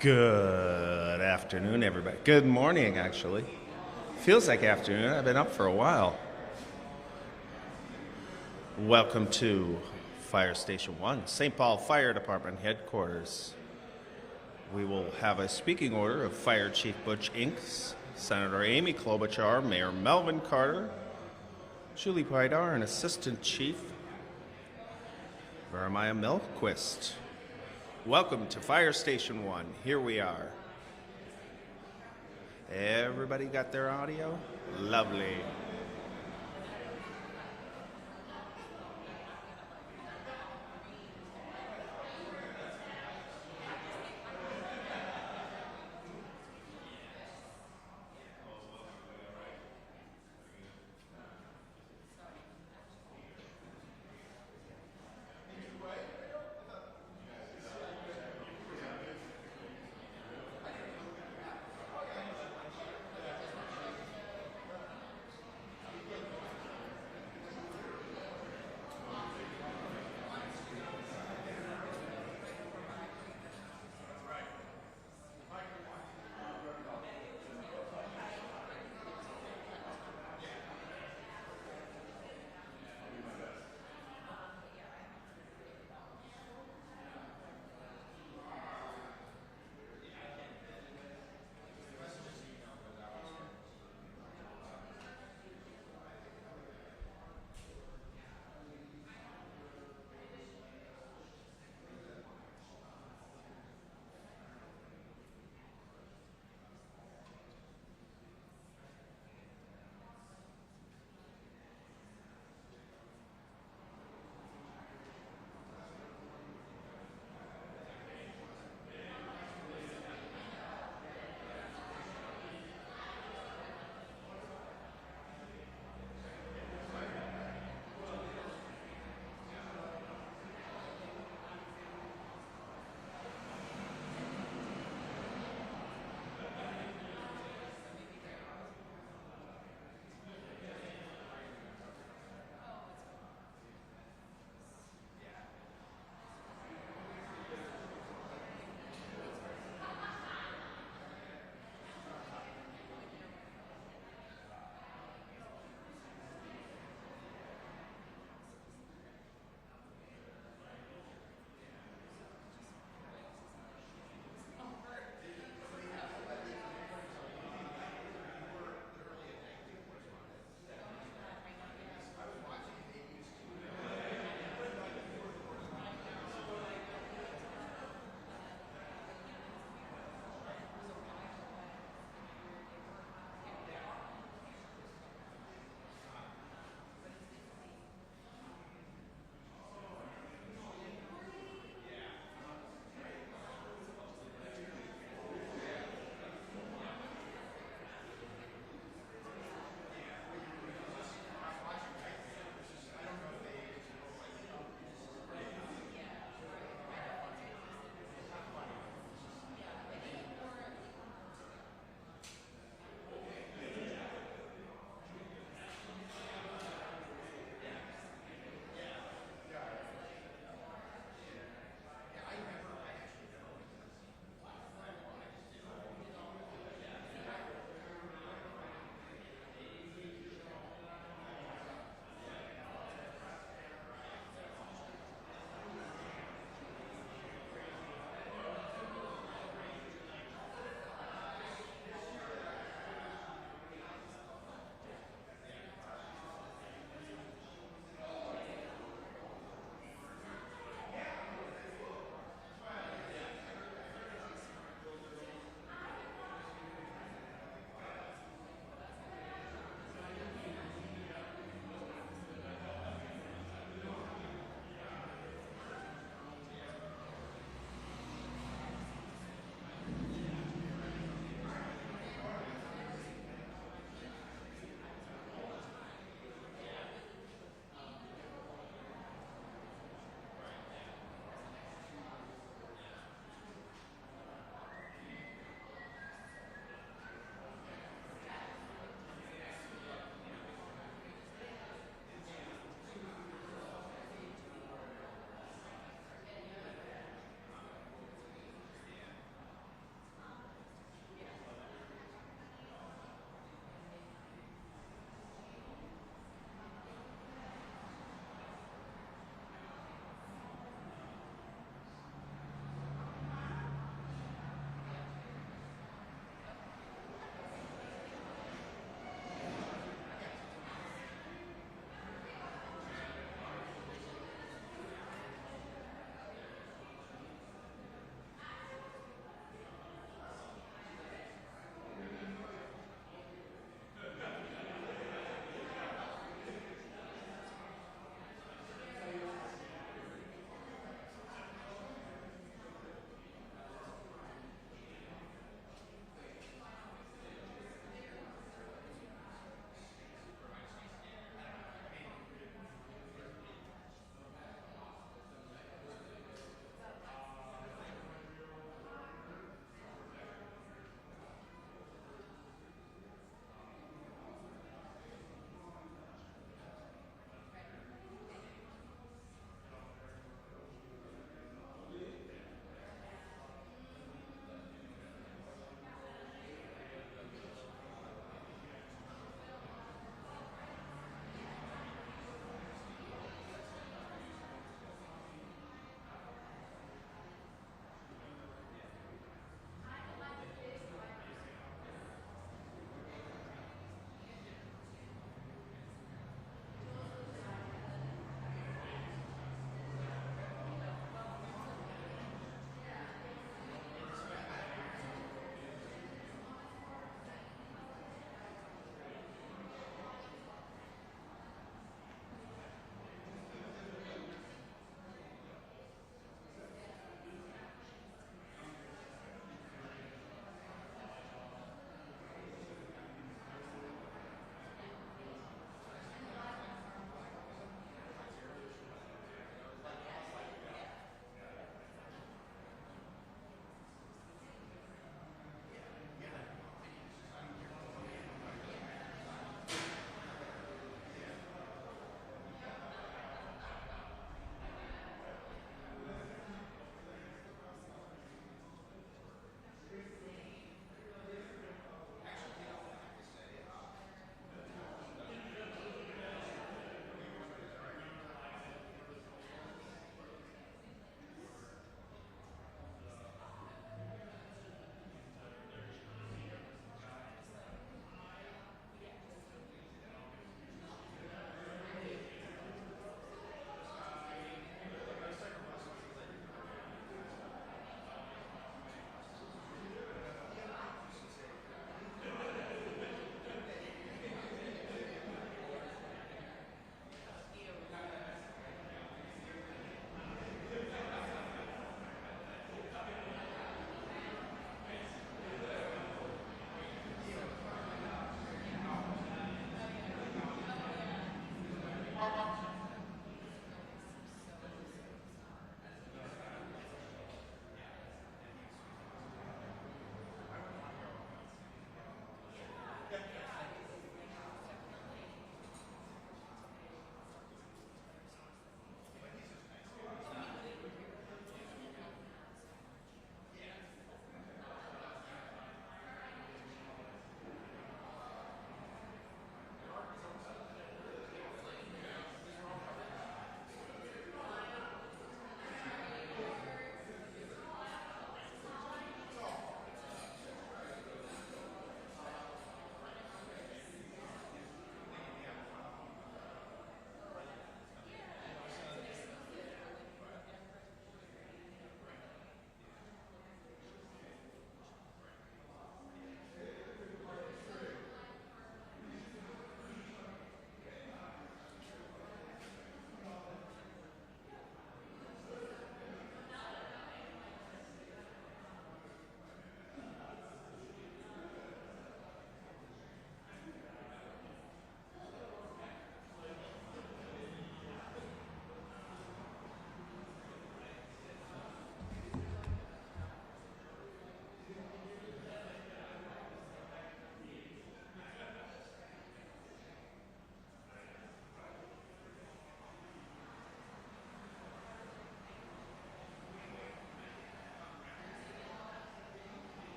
Good afternoon, everybody. Good morning, actually. Feels like afternoon. I've been up for a while. Welcome to Fire Station 1, St. Paul Fire Department headquarters. We will have a speaking order of Fire Chief Butch Inks, Senator Amy Klobuchar, Mayor Melvin Carter, Julie Paidar, and Assistant Chief Jeremiah Melquist. Welcome to Fire Station 1. Here we are. Everybody got their audio? Lovely.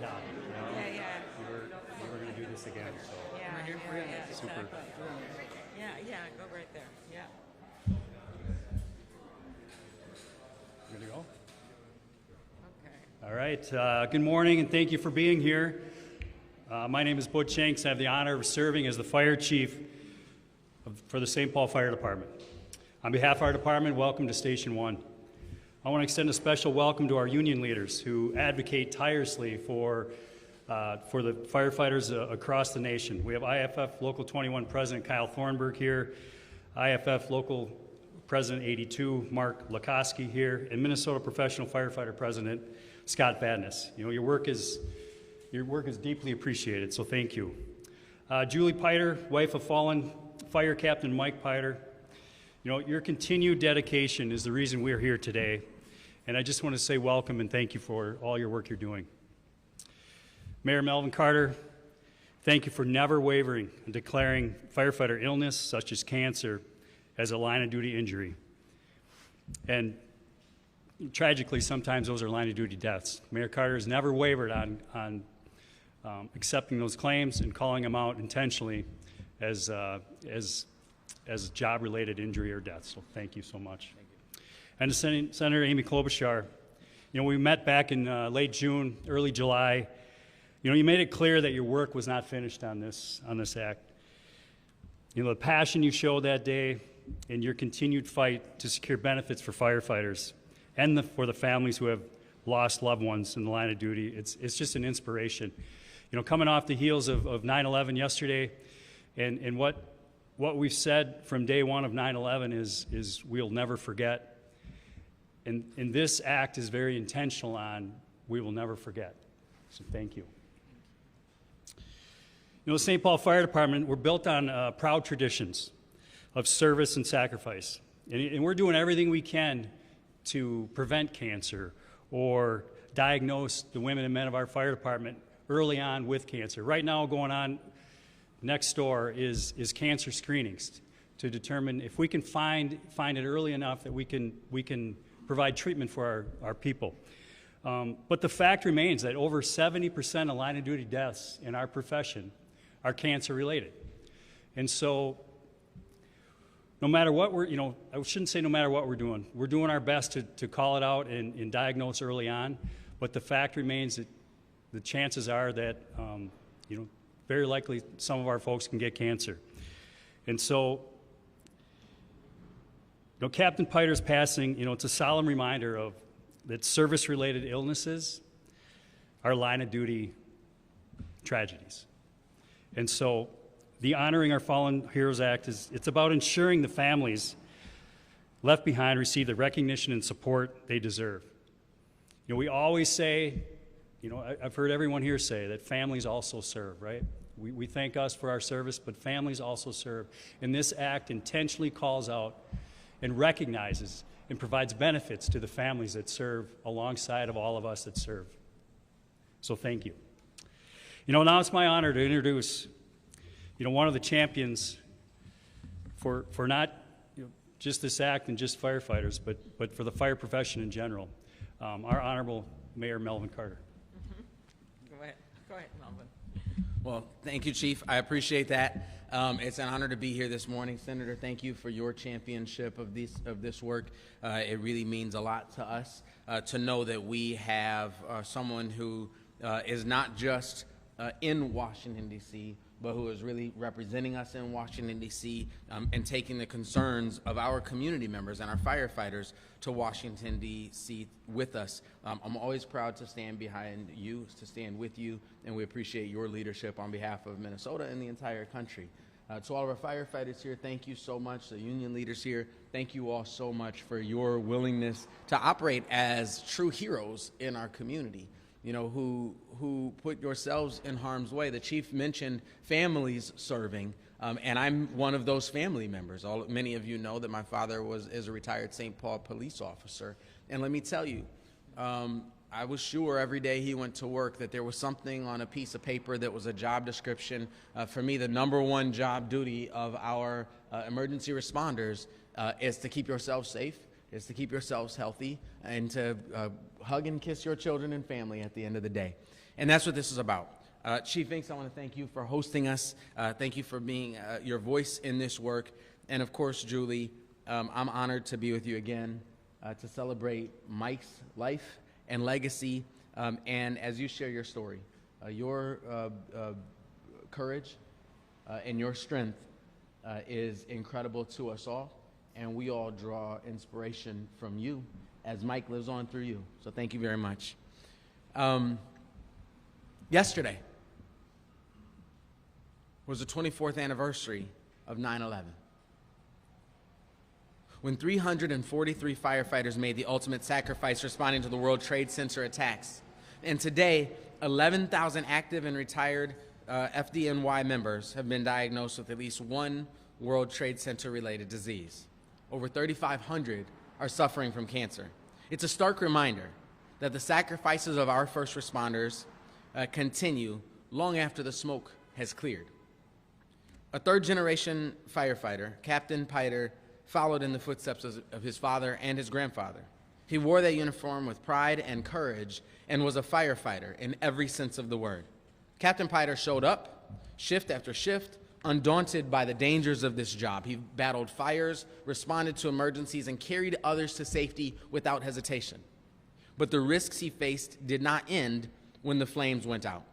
down. You know? Yeah. We were going to do this again. So Yeah, super. exactly. Yeah, go right there. Yeah. Good to go. Okay. All right. Good morning, and thank you for being here. My name is Butch Shanks. I have the honor of serving as the fire chief for the St. Paul Fire Department. On behalf of our department, welcome to Station 1. I want to extend a special welcome to our union leaders who advocate tirelessly for the firefighters across the nation. We have IFF Local 21 President Kyle Thornburg here, IFF Local President 82 Mark Lakoski here, and Minnesota Professional Firefighter President Scott Vadnais. You know, your work is deeply appreciated, so thank you. Julie Paidar, wife of fallen Fire Captain Mike Paidar. You know, your continued dedication is the reason we're here today, and I just want to say welcome and thank you for all your work you're doing. Mayor Melvin Carter, thank you for never wavering in declaring firefighter illness, such as cancer, as a line-of-duty injury. And tragically, sometimes those are line-of-duty deaths. Mayor Carter has never wavered on accepting those claims and calling them out intentionally as job-related injury or death. So thank you so much. Thank you. And to Senator Amy Klobuchar, you know, we met back in late June, early July. You know, you made it clear that your work was not finished on this act. You know, the passion you showed that day and your continued fight to secure benefits for firefighters and for the families who have lost loved ones in the line of duty, it's just an inspiration. You know, coming off the heels of 9/11 yesterday, and what we've said from day one of 9/11 is we'll never forget. And this act is very intentional on we will never forget. So thank you. You know, the St. Paul Fire Department, we're built on proud traditions of service and sacrifice. And we're doing everything we can to prevent cancer or diagnose the women and men of our fire department early on with cancer. Right now, going on next door is cancer screenings to determine if we can find it early enough that we can provide treatment for our people. But the fact remains that over 70% of line-of-duty deaths in our profession are cancer-related. And so no matter what I shouldn't say no matter what we're doing our best to call it out and diagnose early on, but the fact remains that the chances are that, very likely some of our folks can get cancer. And so, Captain Paidar's passing, it's a solemn reminder that service-related illnesses are line-of-duty tragedies. And so the Honoring Our Fallen Heroes Act it's about ensuring the families left behind receive the recognition and support they deserve. We always say, I've heard everyone here say that families also serve, right? We thank us for our service, but families also serve. And this act intentionally calls out and recognizes and provides benefits to the families that serve alongside of all of us that serve. So thank you. Now it's my honor to introduce, one of the champions for not just this act and just firefighters, but for the fire profession in general, our Honorable Mayor Melvin Carter. Mm-hmm. Go ahead, Melvin. Well, thank you, Chief. I appreciate that. It's an honor to be here this morning. Senator, thank you for your championship of this work. It really means a lot to us to know that we have someone who is not just in Washington, D.C., but who is really representing us in Washington, D.C., and taking the concerns of our community members and our firefighters to Washington, D.C. with us. I'm always proud to stand behind you, to stand with you, and we appreciate your leadership on behalf of Minnesota and the entire country. To all of our firefighters here, thank you so much. The union leaders here, thank you all so much for your willingness to operate as true heroes in our community. Who put yourselves in harm's way. The chief mentioned families serving, and I'm one of those family members. Many of you know that my father is a retired St. Paul police officer, and let me tell you, I was sure every day he went to work that there was something on a piece of paper that was a job description. For me, the number one job duty of our emergency responders is to keep yourselves safe, is to keep yourselves healthy, and to hug and kiss your children and family at the end of the day. And that's what this is about. Chief Inks, I want to thank you for hosting us. Thank you for being your voice in this work. And of course, Julie, I'm honored to be with you again to celebrate Mike's life and legacy. And as you share your story, your courage and your strength is incredible to us all. And we all draw inspiration from you as Mike lives on through you. So thank you very much. Yesterday was the 24th anniversary of 9/11. When 343 firefighters made the ultimate sacrifice responding to the World Trade Center attacks. And today, 11,000 active and retired FDNY members have been diagnosed with at least one World Trade Center-related disease. Over 3,500 are suffering from cancer. It's a stark reminder that the sacrifices of our first responders continue long after the smoke has cleared. A third-generation firefighter, Captain Paidar, followed in the footsteps of his father and his grandfather. He wore that uniform with pride and courage and was a firefighter in every sense of the word. Captain Paidar showed up, shift after shift, undaunted by the dangers of this job. He battled fires, responded to emergencies, and carried others to safety without hesitation. But the risks he faced did not end when the flames went out.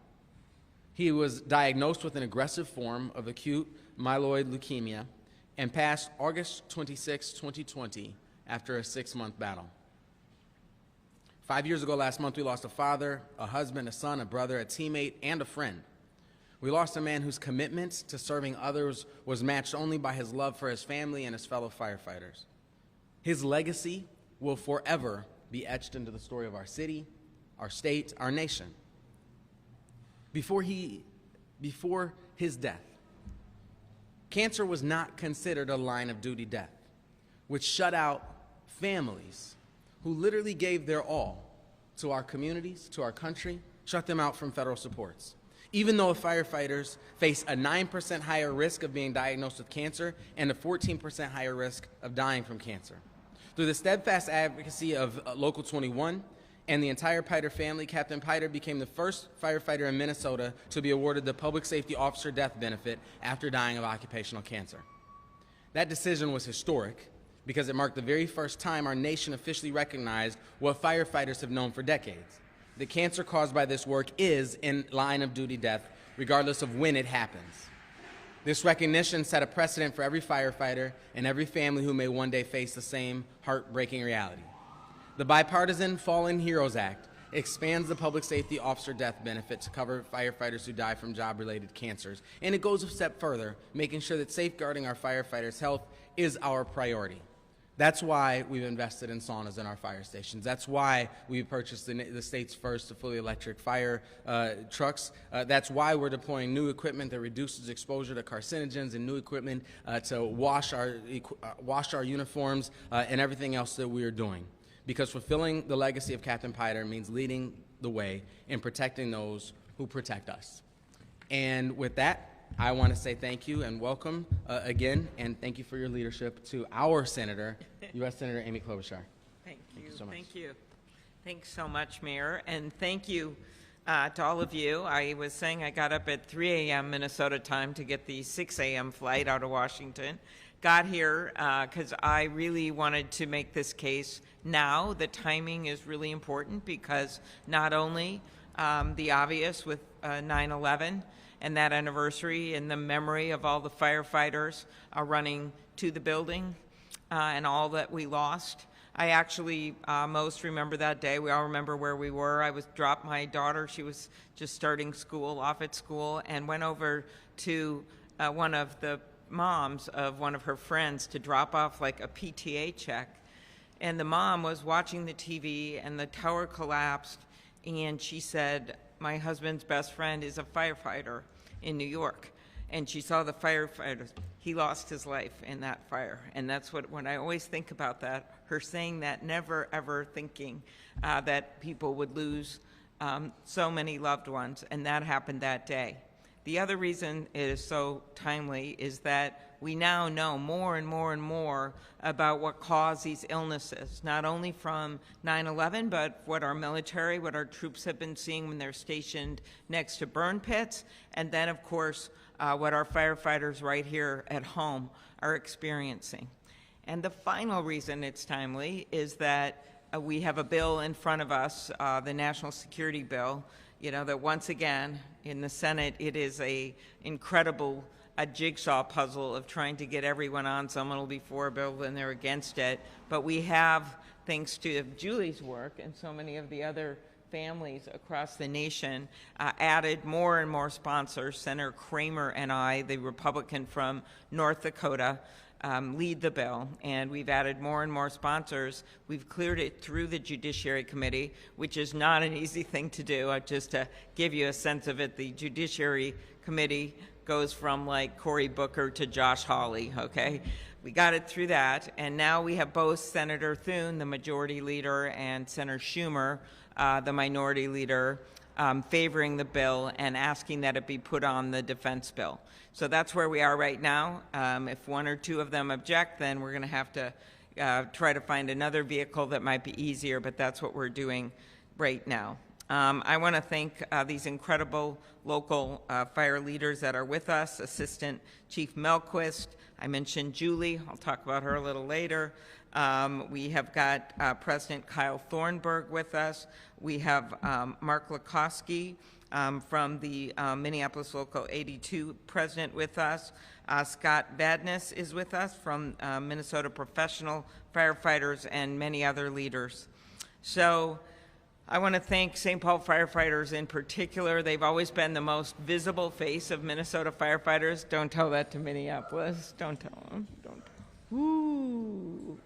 He was diagnosed with an aggressive form of acute myeloid leukemia and passed August 26, 2020, after a 6-month battle. 5 years ago last month, we lost a father, a husband, a son, a brother, a teammate, and a friend. We lost a man whose commitment to serving others was matched only by his love for his family and his fellow firefighters. His legacy will forever be etched into the story of our city, our state, our nation. Before his death, cancer was not considered a line of duty death, which shut out families who literally gave their all to our communities, to our country, shut them out from federal supports. Even though firefighters face a 9% higher risk of being diagnosed with cancer and a 14% higher risk of dying from cancer. Through the steadfast advocacy of Local 21 and the entire Paidar family, Captain Paidar became the first firefighter in Minnesota to be awarded the Public Safety Officer Death Benefit after dying of occupational cancer. That decision was historic because it marked the very first time our nation officially recognized what firefighters have known for decades. The cancer caused by this work is in line of duty death, regardless of when it happens. This recognition set a precedent for every firefighter and every family who may one day face the same heartbreaking reality. The bipartisan Fallen Heroes Act expands the Public Safety Officer Death Benefit to cover firefighters who die from job-related cancers. And it goes a step further, making sure that safeguarding our firefighters' health is our priority. That's why we've invested in saunas in our fire stations. That's why we purchased the state's first fully electric fire trucks. That's why we're deploying new equipment that reduces exposure to carcinogens and new equipment to wash our uniforms and everything else that we are doing. Because fulfilling the legacy of Captain Paidar means leading the way in protecting those who protect us. And with that, I want to say thank you and welcome again, and thank you for your leadership to our Senator, U.S. Senator Amy Klobuchar. Thank you so much. Thank you. Thanks so much, Mayor, and thank you to all of you. I was saying I got up at 3 a.m. Minnesota time to get the 6 a.m. flight out of Washington. Got here because I really wanted to make this case now. The timing is really important because not only the obvious with 9/11 and that anniversary and the memory of all the firefighters running to the building and all that we lost. I actually most remember that day. We all remember where we were. I dropped my daughter. She was just starting school, off at school, and went over to one of the moms of one of her friends to drop off like a PTA check. And the mom was watching the TV and the tower collapsed, and she said, my husband's best friend is a firefighter in New York. And she saw the firefighters. He lost his life in that fire. And that's when I always think about that, her saying that, never ever thinking that people would lose so many loved ones. And that happened that day. the other reason it is so timely is that we now know more and more and more about what caused these illnesses, not only from 9/11, but what our military, what our troops have been seeing when they're stationed next to burn pits, and then, of course, what our firefighters right here at home are experiencing. And the final reason it's timely is that we have a bill in front of us, the National Security Bill, that once again, in the Senate, it is a incredible jigsaw puzzle of trying to get everyone on. Someone will be for a bill, then they're against it. But we have, thanks to Julie's work and so many of the other families across the nation, added more and more sponsors. Senator Kramer and I, the Republican from North Dakota, lead the bill, and we've added more and more sponsors. We've cleared it through the Judiciary Committee, which is not an easy thing to do. Just to give you a sense of it, the Judiciary Committee goes from like Cory Booker to Josh Hawley, okay? We got it through that, and now we have both Senator Thune, the majority leader, and Senator Schumer, the minority leader, favoring the bill and asking that it be put on the defense bill. So that's where we are right now. If one or two of them object, then we're going to have to try to find another vehicle that might be easier, but that's what we're doing right now. I want to thank these incredible local fire leaders that are with us, Assistant Chief Melquist. I mentioned Julie. I'll talk about her a little later. We have got President Kyle Thornburg with us. We have Mark Lukowski from the Minneapolis Local 82 president with us. Scott Vadnais is with us from Minnesota Professional Firefighters and many other leaders. So I want to thank St. Paul firefighters in particular. They've always been the most visible face of Minnesota firefighters. Don't tell that to Minneapolis. Don't tell them. Don't. Woo.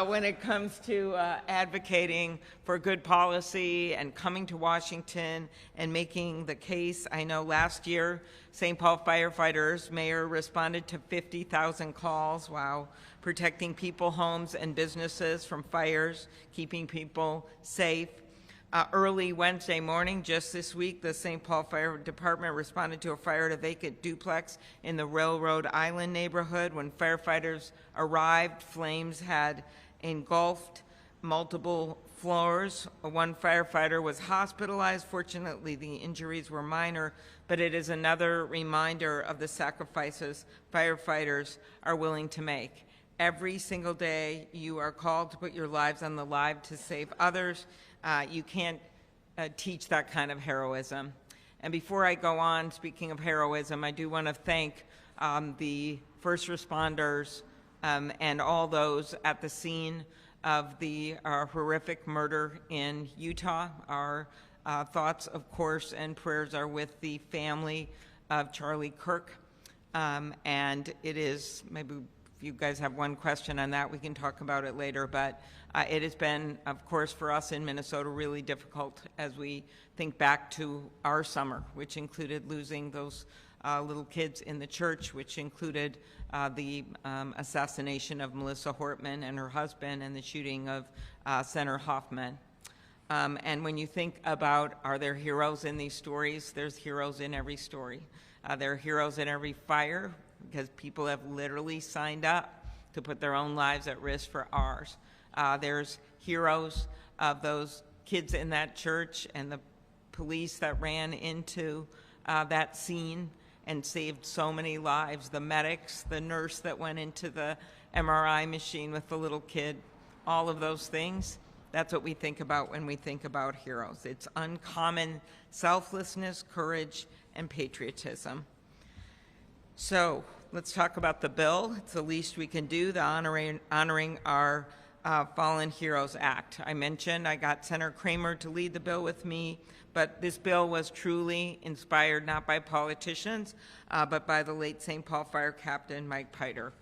When it comes to advocating for good policy and coming to Washington and making the case. I know last year, St. Paul firefighters, Mayor, responded to 50,000 calls, wow, protecting people, homes, and businesses from fires, keeping people safe. Early Wednesday morning, just this week, the St. Paul Fire Department responded to a fire at a vacant duplex in the Railroad Island neighborhood. When firefighters arrived, flames had engulfed multiple floors. One firefighter was hospitalized. Fortunately, the injuries were minor, but it is another reminder of the sacrifices firefighters are willing to make. Every single day, you are called to put your lives on the line to save others. You can't teach that kind of heroism. And before I go on, speaking of heroism, I do want to thank the first responders and all those at the scene of the horrific murder in Utah. Our thoughts, of course, and prayers are with the family of Charlie Kirk. And it is, maybe if you guys have one question on that, we can talk about it later, but it has been, of course, for us in Minnesota, really difficult as we think back to our summer, which included losing those little kids in the church, which included the assassination of Melissa Hortman and her husband and the shooting of Senator Hoffman. And when you think about, are there heroes in these stories? There's heroes in every story. There are heroes in every fire, because people have literally signed up to put their own lives at risk for ours. There's heroes of those kids in that church and the police that ran into that scene and saved so many lives. The medics, the nurse that went into the MRI machine with the little kid, all of those things. That's what we think about when we think about heroes. It's uncommon selflessness, courage, and patriotism. So let's talk about the bill. It's the least we can do, the honoring our Fallen Heroes Act. I mentioned I got Senator Kramer to lead the bill with me, but this bill was truly inspired not by politicians, but by the late St. Paul Fire Captain Mike Paidar.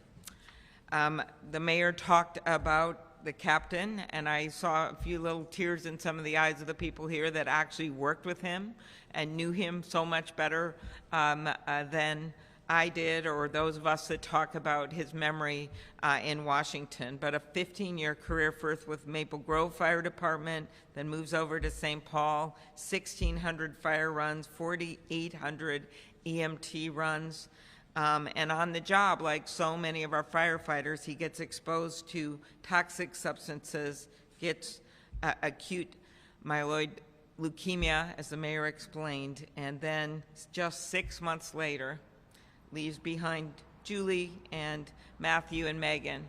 The mayor talked about the captain, and I saw a few little tears in some of the eyes of the people here that actually worked with him and knew him so much better than I did or those of us that talk about his memory in Washington, but a 15-year career first with Maple Grove Fire Department, then moves over to St. Paul, 1,600 fire runs, 4,800 EMT runs. And on the job, like so many of our firefighters, he gets exposed to toxic substances, gets acute myeloid leukemia, as the mayor explained, and then just 6 months later, leaves behind Julie and Matthew and Megan.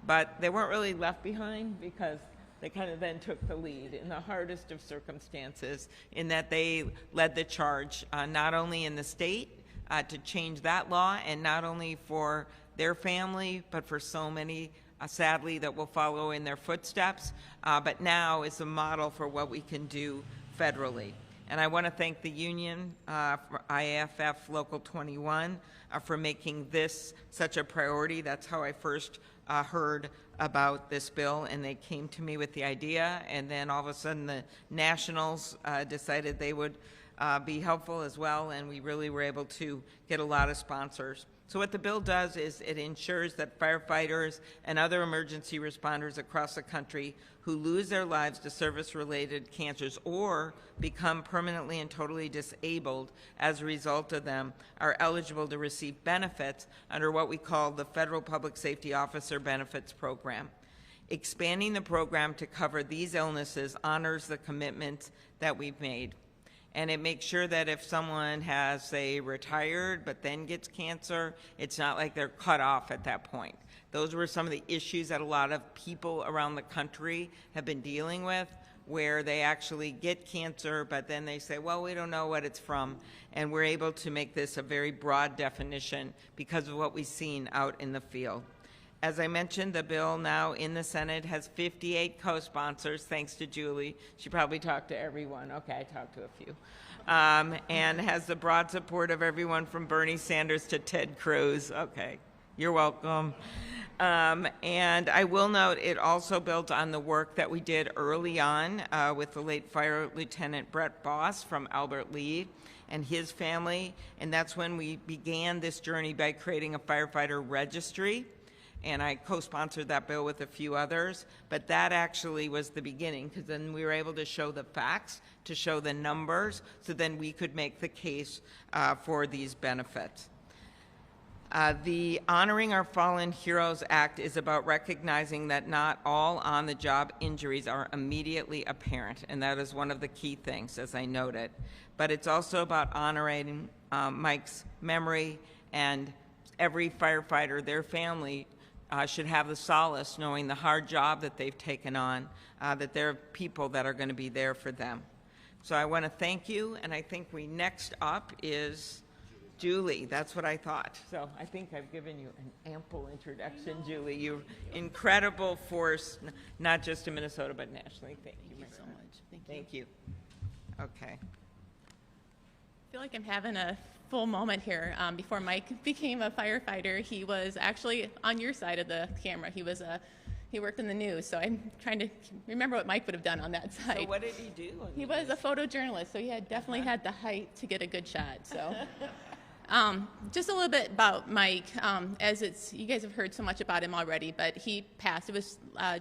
But they weren't really left behind because they kind of then took the lead in the hardest of circumstances in that they led the charge, not only in the state to change that law and not only for their family, but for so many sadly that will follow in their footsteps, but now is a model for what we can do federally. And I want to thank the union, for IAFF Local 21, for making this such a priority. That's how I first heard about this bill, and they came to me with the idea, and then all of a sudden the nationals decided they would be helpful as well, and we really were able to get a lot of sponsors. So what the bill does is it ensures that firefighters and other emergency responders across the country who lose their lives to service-related cancers or become permanently and totally disabled as a result of them are eligible to receive benefits under what we call the Federal Public Safety Officer Benefits Program. Expanding the program to cover these illnesses honors the commitments that we've made. And it makes sure that if someone has, say, retired but then gets cancer, it's not like they're cut off at that point. Those were some of the issues that a lot of people around the country have been dealing with, where they actually get cancer, but then they say, well, we don't know what it's from. And we're able to make this a very broad definition because of what we've seen out in the field. As I mentioned, the bill now in the Senate has 58 co-sponsors, thanks to Julie. She probably talked to everyone. Okay, I talked to a few. And has the broad support of everyone from Bernie Sanders to Ted Cruz. Okay, you're welcome. And I will note it also built on the work that we did early on with the late Fire Lieutenant Brett Boss from Albert Lee and his family. And that's when we began this journey by creating a firefighter registry. And I co-sponsored that bill with a few others, but that actually was the beginning, because then we were able to show the facts, to show the numbers, so then we could make the case for these benefits. The Honoring Our Fallen Heroes Act is about recognizing that not all on-the-job injuries are immediately apparent, and that is one of the key things, as I noted. But it's also about honoring Mike's memory, and every firefighter, their family, should have the solace knowing the hard job that they've taken on, that there are people that are going to be there for them. So I want to thank you, and I think next up is Julie. That's what I thought. So I think I've given you an ample introduction, Julie. You're incredible force, not just in Minnesota, but nationally. Thank you so much. Thank you. Okay. I feel like I'm having a full moment here. Before Mike became a firefighter, he was actually on your side of the camera. He worked in the news, so I'm trying to remember what Mike would have done on that side. So what did he do? He was a photojournalist, so he had definitely had the height to get a good shot. So, just a little bit about Mike. You guys have heard so much about him already, but he passed. It was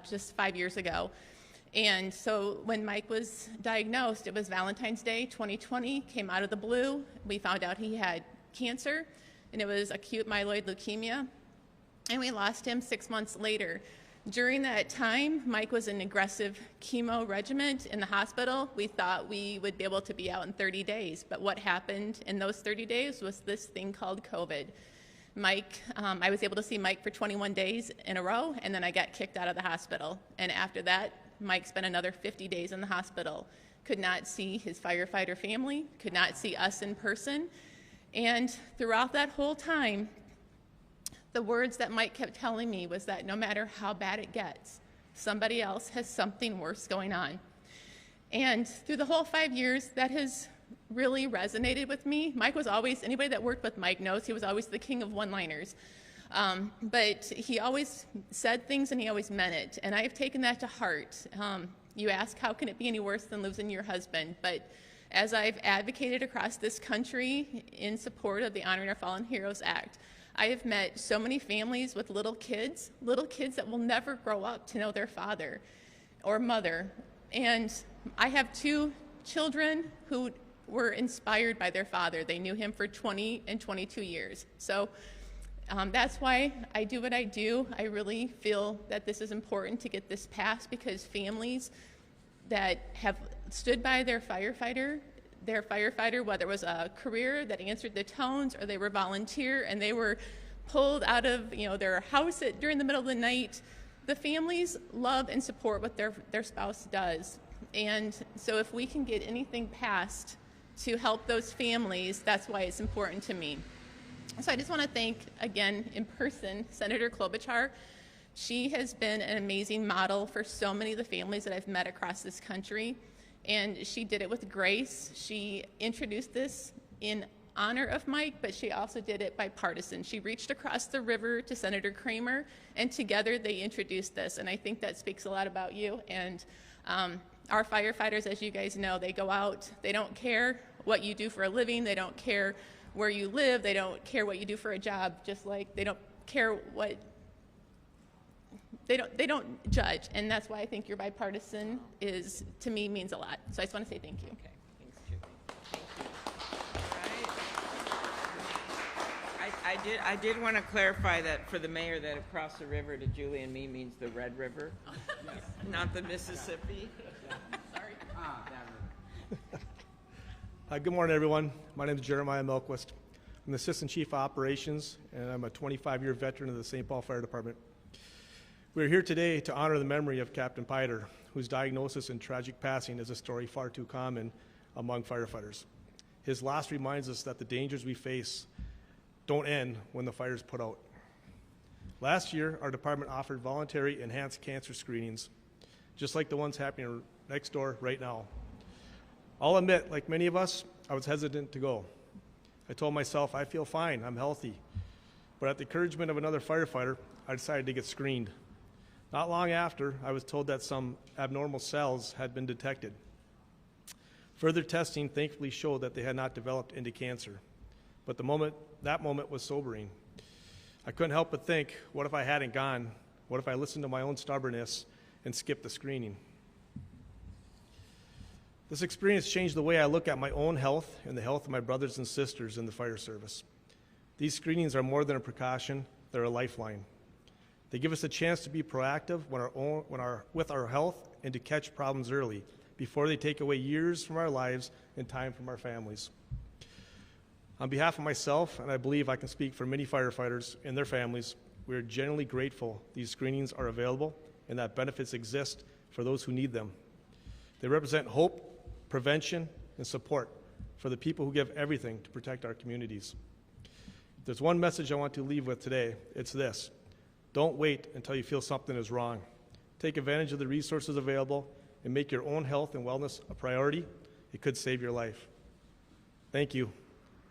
just 5 years ago. And so when Mike was diagnosed, it was Valentine's Day 2020, came out of the blue. We found out he had cancer, and it was acute myeloid leukemia, and we lost him 6 months later. During that time, Mike was in aggressive chemo regimen in the hospital. We thought we would be able to be out in 30 days, but what happened in those 30 days was this thing called COVID. Mike, I was able to see Mike for 21 days in a row, and then I got kicked out of the hospital. And after that, Mike spent another 50 days in the hospital, could not see his firefighter family, could not see us in person. And throughout that whole time, the words that Mike kept telling me was that no matter how bad it gets, somebody else has something worse going on. And through the whole 5 years, that has really resonated with me. Mike was always, anybody that worked with Mike knows he was always the king of one-liners. But he always said things and he always meant it, and I've taken that to heart. You ask, how can it be any worse than losing your husband? But As I've advocated across this country in support of the Honoring Our Fallen Heroes Act, I have met so many families with little kids that will never grow up to know their father or mother. And I have 2 children who were inspired by their father. They knew him for 20 and 22 years. So that's why I do what I do. I really feel that this is important to get this passed, because families that have stood by their firefighter, whether it was a career that answered the tones or they were volunteer and they were pulled out of their house during the middle of the night, the families love and support what their spouse does. And so if we can get anything passed to help those families, that's why it's important to me. So I just want to thank, again, in person, Senator Klobuchar. She has been an amazing model for so many of the families that I've met across this country, and she did it with grace. She introduced this in honor of Mike, but she also did it bipartisan. She reached across the river to Senator Kramer, and together they introduced this, and I think that speaks a lot about you. And our firefighters, as you guys know, they go out, they don't care what you do for a living, they don't care where you live, they don't care what you do for a job, just like they don't care what, they don't judge. And that's why I think your bipartisan is, to me, means a lot. So I just want to say thank you. Okay, thanks, Julie. Thank you. I did want to clarify that for the mayor, that across the river to Julie and me means the Red River, not the Mississippi. Sorry. Good morning, everyone. My name is Jeremiah Melquist. I'm the Assistant Chief of Operations, and I'm a 25-year veteran of the St. Paul Fire Department. We're here today to honor the memory of Captain Paidar, whose diagnosis and tragic passing is a story far too common among firefighters. His loss reminds us that the dangers we face don't end when the fire is put out. Last year, our department offered voluntary enhanced cancer screenings, just like the ones happening next door right now. I'll admit, like many of us, I was hesitant to go. I told myself, I feel fine, I'm healthy. But at the encouragement of another firefighter, I decided to get screened. Not long after, I was told that some abnormal cells had been detected. Further testing thankfully showed that they had not developed into cancer. But that moment was sobering. I couldn't help but think, what if I hadn't gone? What if I listened to my own stubbornness and skipped the screening? This experience changed the way I look at my own health and the health of my brothers and sisters in the fire service. These screenings are more than a precaution, they're a lifeline. They give us a chance to be proactive with our health and to catch problems early before they take away years from our lives and time from our families. On behalf of myself, and I believe I can speak for many firefighters and their families, we are genuinely grateful these screenings are available and that benefits exist for those who need them. They represent hope, prevention, and support for the people who give everything to protect our communities. If there's one message I want to leave with today, it's this: don't wait until you feel something is wrong. Take advantage of the resources available and make your own health and wellness a priority. It could save your life. Thank you.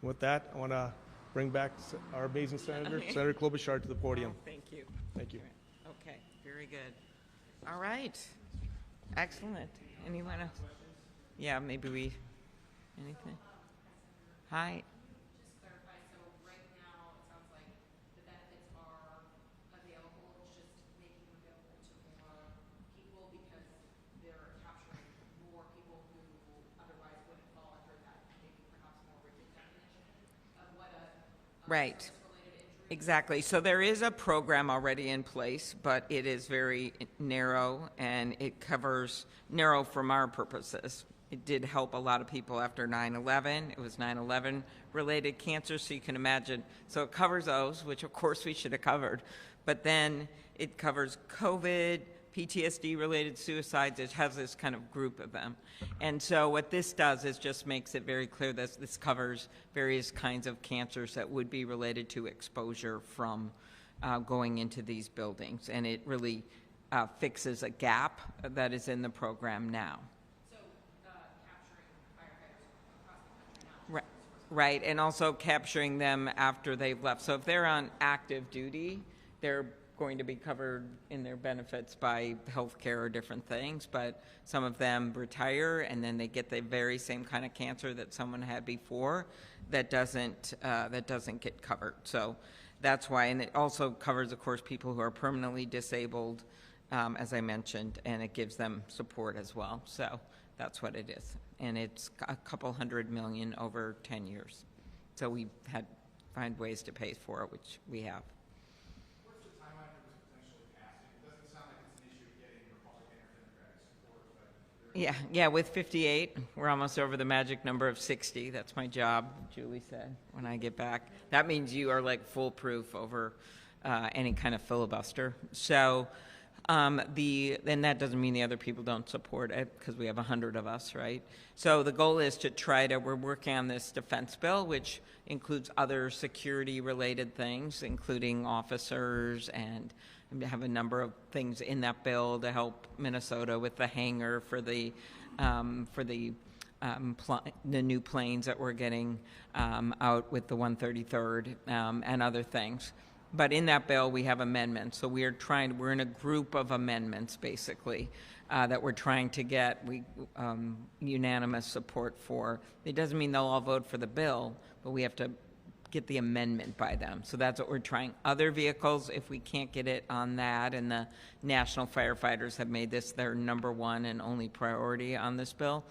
And with that, I want to bring back our amazing Senator, Senator Klobuchar, to the podium. Oh, thank you. Thank you. Okay, very good. All right. Excellent. Anyone else? Yeah, maybe anything? Hi. Just clarify, so right now, it sounds like the benefits are available, it's just making them available to more people because they're capturing more people who otherwise wouldn't fall under that maybe perhaps more rigid definition of what a Right. service-related injury. Exactly. So there is a program already in place, but it is very narrow, and it covers narrow from our purposes. It did help a lot of people after 9/11. It was 9/11 related cancer, so you can imagine. So it covers those, which of course we should have covered. But then it covers COVID, PTSD related suicides. It has this kind of group of them. And so what this does is just makes it very clear that this covers various kinds of cancers that would be related to exposure from going into these buildings. And it really fixes a gap that is in the program now. Right, and also capturing them after they've left. So if they're on active duty, they're going to be covered in their benefits by health care or different things, but some of them retire and then they get the very same kind of cancer that someone had before that doesn't get covered. So that's why, and it also covers, of course, people who are permanently disabled, as I mentioned, and it gives them support as well. So that's what it is. And it's a couple $100 million over 10 years. So we had find ways to pay for it, which we have. What's the timeline for this potentially passing? It doesn't sound like it's an issue of getting Republican or Democratic support, but Yeah, with 58, we're almost over the magic number of 60. That's my job, Julie said, when I get back. That means you are like foolproof over any kind of filibuster. So and that doesn't mean the other people don't support it, because we have 100 of us, right? So the goal is to we're working on this defense bill, which includes other security-related things, including officers, and have a number of things in that bill to help Minnesota with the hangar for the new planes that we're getting out with the 133rd and other things. But in that bill, we have amendments. So we're in a group of amendments, basically, that we're trying to get unanimous support for. It doesn't mean they'll all vote for the bill, but we have to get the amendment by them. So that's what we're trying. Other vehicles, if we can't get it on that, and the national firefighters have made this their number one and only priority on this bill.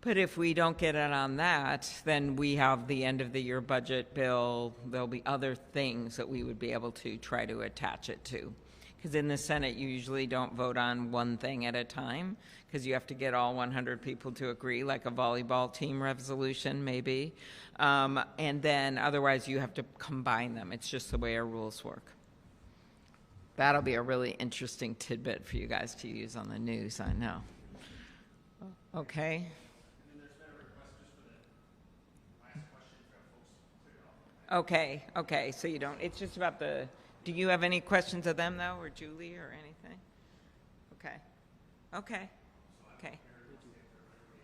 But if we don't get it on that, then we have the end of the year budget bill. There'll be other things that we would be able to try to attach it to. Because in the Senate, you usually don't vote on one thing at a time, because you have to get all 100 people to agree, like a volleyball team resolution, maybe. And then otherwise, you have to combine them. It's just the way our rules work. That'll be a really interesting tidbit for you guys to use on the news, I know. Okay. Okay, so you don't, it's just about do you have any questions of them, though, or Julie, or anything? Okay.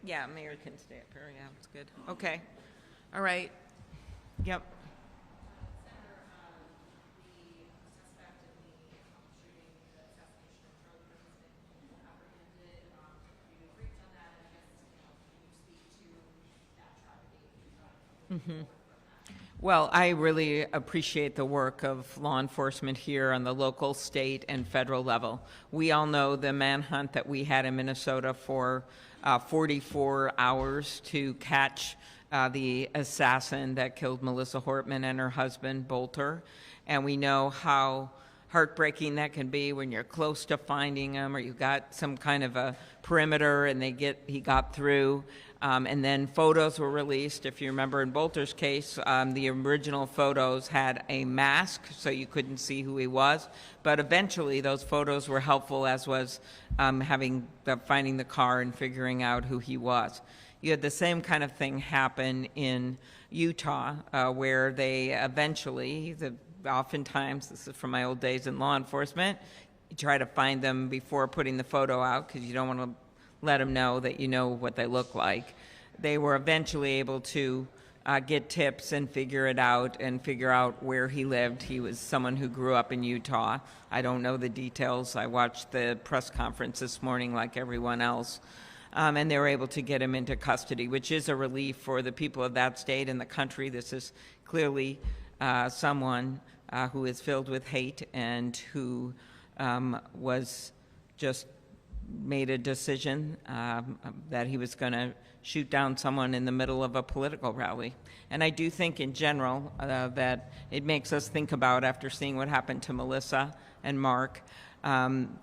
Yeah, Mayor can stay up here, yeah, that's good. Okay, all right, yep. Senator, the suspect in the shooting, the assassination of Charlie Kirk has been apprehended. You briefed on that, and I guess, can you speak to that tragedy? Well, I really appreciate the work of law enforcement here on the local, state, and federal level. We all know the manhunt that we had in Minnesota for 44 hours to catch the assassin that killed Melissa Hortman and her husband, Bolter. And we know how heartbreaking that can be when you're close to finding him, or you've got some kind of a perimeter and he got through. And then photos were released. If you remember in Bolter's case, the original photos had a mask, so you couldn't see who he was. But eventually, those photos were helpful, as was finding the car and figuring out who he was. You had the same kind of thing happen in Utah, where they eventually, oftentimes, this is from my old days in law enforcement, you try to find them before putting the photo out, because you don't want to let them know that you know what they look like. They were eventually able to get tips and figure out where he lived. He was someone who grew up in Utah. I don't know the details. I watched the press conference this morning like everyone else. And they were able to get him into custody, which is a relief for the people of that state and the country. This is clearly someone who is filled with hate and who was just made a decision that he was going to shoot down someone in the middle of a political rally. And I do think in general that it makes us think about, after seeing what happened to Melissa and Mark,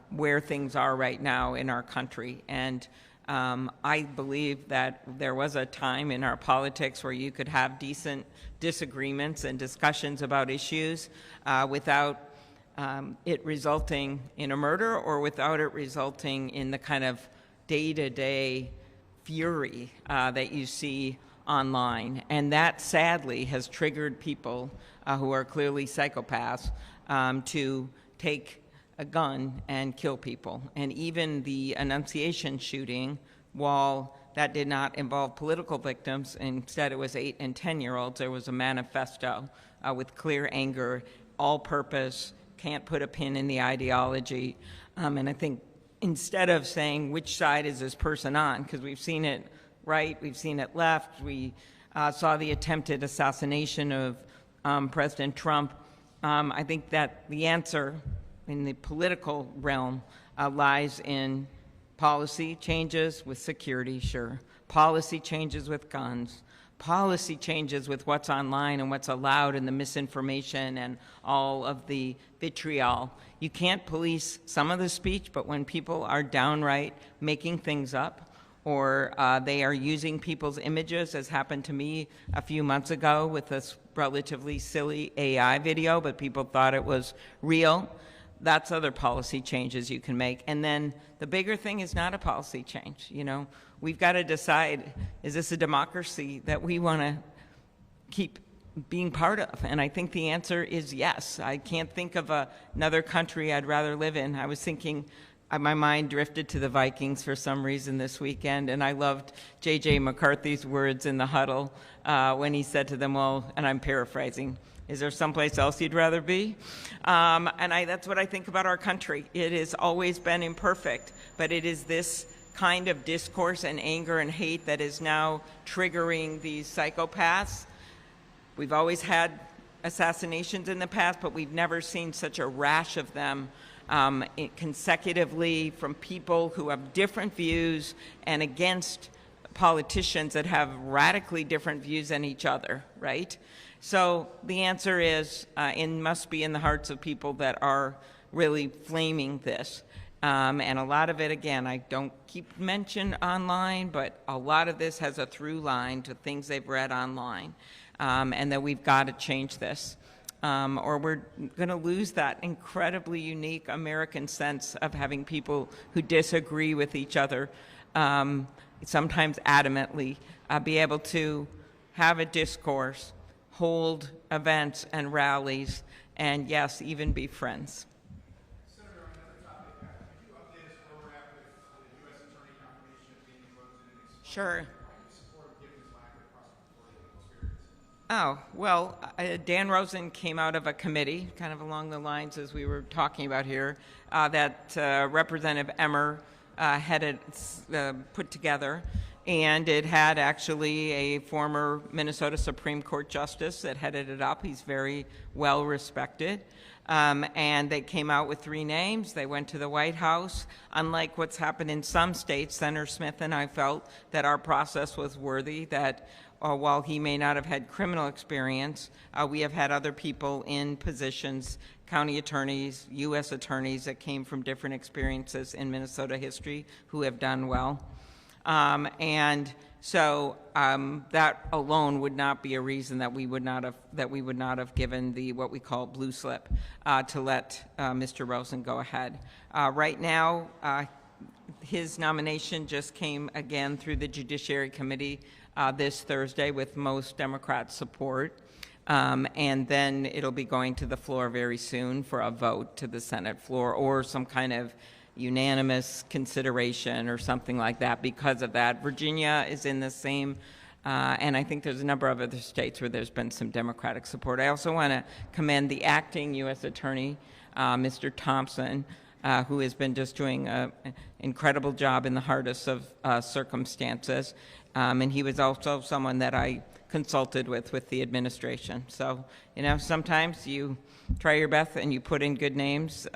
where things are right now in our country. And I believe that there was a time in our politics where you could have decent disagreements and discussions about issues without it resulting in a murder, or without it resulting in the kind of day-to-day fury that you see online. And that sadly has triggered people who are clearly psychopaths to take a gun and kill people. And even the Annunciation shooting, while that did not involve political victims, instead it was 8 and 10-year-olds, there was a manifesto with clear anger, all-purpose, can't put a pin in the ideology. And I think instead of saying which side is this person on, because we've seen it right, we've seen it left, we saw the attempted assassination of President Trump, I think that the answer in the political realm lies in policy changes with security, sure, policy changes with guns, policy changes with what's online and what's allowed and the misinformation and all of the vitriol. You can't police some of the speech, but when people are downright making things up or they are using people's images, as happened to me a few months ago with this relatively silly AI video, but people thought it was real, that's other policy changes you can make. And then the bigger thing is not a policy change. You know, we've got to decide, is this a democracy that we want to keep being part of? And I think the answer is yes. I can't think of another country I'd rather live in. I was thinking, my mind drifted to the Vikings for some reason this weekend, and I loved J.J. McCarthy's words in the huddle when he said to them, well, and I'm paraphrasing, is there someplace else you'd rather be? And that's what I think about our country. It has always been imperfect, but it is this kind of discourse and anger and hate that is now triggering these psychopaths. We've always had assassinations in the past, but we've never seen such a rash of them consecutively from people who have different views and against politicians that have radically different views than each other, right? So the answer is, it must be in the hearts of people that are really flaming this. And a lot of it, again, I don't keep mention online, but a lot of this has a through line to things they've read online, and that we've got to change this. Or we're going to lose that incredibly unique American sense of having people who disagree with each other, sometimes adamantly, be able to have a discourse, hold events and rallies, and yes, even be friends. Senator, on another topic, could you update us where we're at with the U.S. Attorney confirmation of Amy Rosen and explain Sure. why you support given his lack of prosecutorial experience? Oh, well, Dan Rosen came out of a committee, kind of along the lines as we were talking about here, that Representative Emmer put together. And it had actually a former Minnesota Supreme Court justice that headed it up. He's very well respected. And they came out with 3 names. They went to the White House. Unlike what's happened in some states, Senator Smith and I felt that our process was worthy, that while he may not have had criminal experience, we have had other people in positions, county attorneys, U.S. attorneys that came from different experiences in Minnesota history who have done well. And so that alone would not be a reason that we would not have given the what we call blue slip to let Mr. Rosen go ahead. Right now, his nomination just came again through the Judiciary Committee this Thursday with most Democrat support. And then it'll be going to the floor very soon for a vote to the Senate floor or some kind of unanimous consideration or something like that because of that. Virginia is in the same, and I think there's a number of other states where there's been some Democratic support. I also want to commend the acting U.S. Attorney, Mr. Thompson, who has been just doing an incredible job in the hardest of circumstances. And he was also someone that I consulted with the administration. So, you know, sometimes you try your best and you put in good names,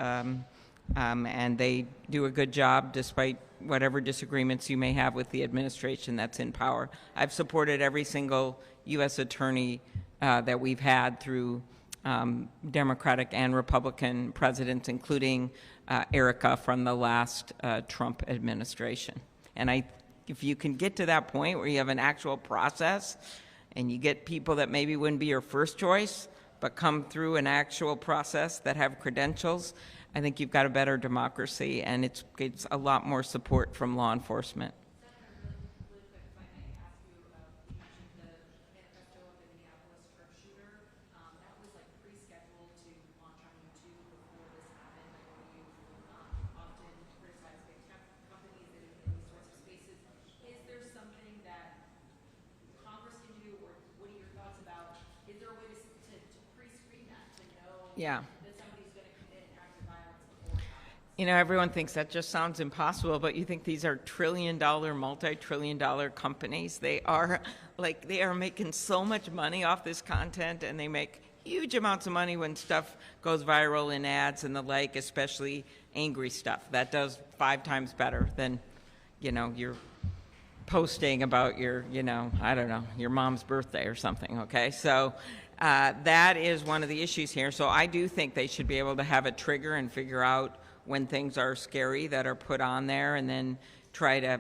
and they do a good job despite whatever disagreements you may have with the administration that's in power. I've supported every single U.S. attorney that we've had through Democratic and Republican presidents, including Erica from the last Trump administration. And if you can get to that point where you have an actual process and you get people that maybe wouldn't be your first choice, but come through an actual process that have credentials, I think you've got a better democracy, and it's a lot more support from law enforcement. Senator, really quick, if I may ask you about, you mentioned the manifesto of the Minneapolis shooter. That was like pre-scheduled to launch on YouTube before this happened. I know you often criticize big tech companies in these sorts of spaces. Is there something that Congress can do, or what are your thoughts about? Is there a way to pre-screen that to know Yeah. that somebody's going to commit You know, everyone thinks that just sounds impossible, but you think these are trillion-dollar, multi-trillion-dollar companies. They are making so much money off this content, and they make huge amounts of money when stuff goes viral in ads and the like, especially angry stuff. That does 5 times better than, you know, you're posting about your, you know, I don't know, your mom's birthday or something, okay? So that is one of the issues here. So I do think they should be able to have a trigger and figure out when things are scary that are put on there, and then try to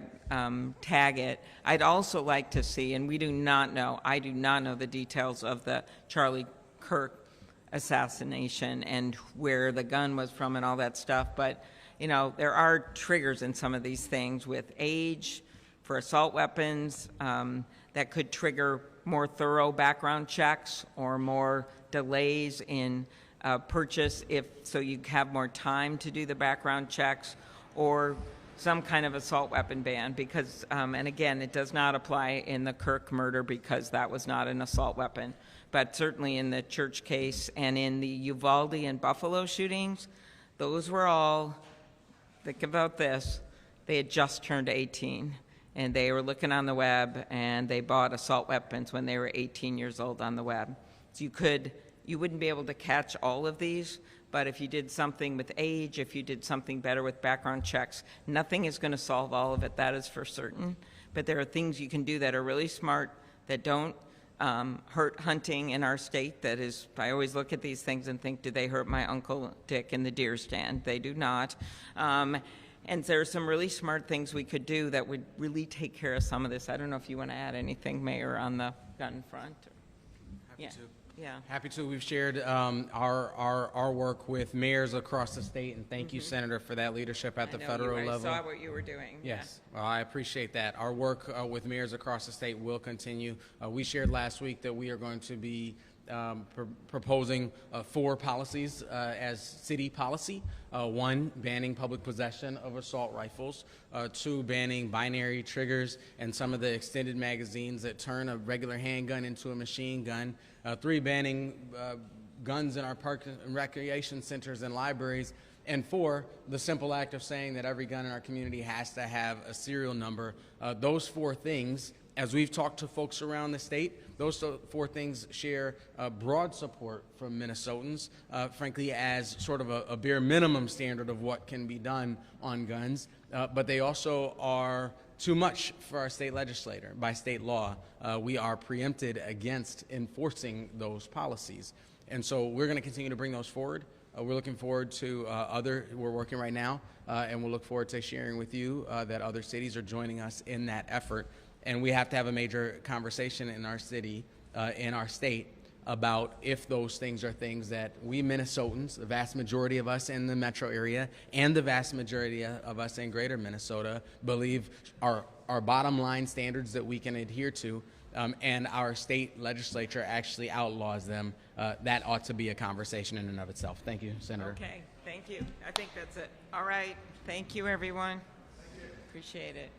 tag it. I'd also like to see, and I do not know the details of the Charlie Kirk assassination and where the gun was from and all that stuff, but you know, there are triggers in some of these things with age for assault weapons that could trigger more thorough background checks or more delays in purchase, so you have more time to do the background checks, or some kind of assault weapon ban, because, and again, it does not apply in the Kirk murder because that was not an assault weapon, but certainly in the church case and in the Uvalde and Buffalo shootings, those were all, think about this, they had just turned 18, and they were looking on the web, and they bought assault weapons when they were 18 years old on the web. So you wouldn't be able to catch all of these, but if you did something with age, if you did something better with background checks, nothing is going to solve all of it, that is for certain. But there are things you can do that are really smart, that don't hurt hunting in our state. That is, I always look at these things and think, do they hurt my Uncle Dick in the deer stand? They do not. And there are some really smart things we could do that would really take care of some of this. I don't know if you want to add anything, Mayor, on the gun front. Happy to. Yeah. Happy to. We've shared our work with mayors across the state, and thank you, Senator, for that leadership at the federal level. I saw what you were doing. Yes, well, I appreciate that. Our work with mayors across the state will continue. We shared last week that we are going to be proposing 4 policies as city policy. 1, banning public possession of assault rifles. 2, banning binary triggers and some of the extended magazines that turn a regular handgun into a machine gun. 3, banning guns in our parks and recreation centers and libraries. And 4, the simple act of saying that every gun in our community has to have a serial number. Those 4 things, as we've talked to folks around the state, those 4 things share broad support from Minnesotans, frankly, as sort of a bare minimum standard of what can be done on guns. But they also are too much for our state legislator. By state law, we are preempted against enforcing those policies. And so we're going to continue to bring those forward. We're looking forward to we're working right now, and we'll look forward to sharing with you that other cities are joining us in that effort. And we have to have a major conversation in our city, in our state, about if those things are things that we Minnesotans, the vast majority of us in the metro area, and the vast majority of us in greater Minnesota, believe are bottom line standards that we can adhere to, and our state legislature actually outlaws them. That ought to be a conversation in and of itself. Thank you, Senator. Okay, thank you. I think that's it. All right. Thank you, everyone. Thank you. Appreciate it.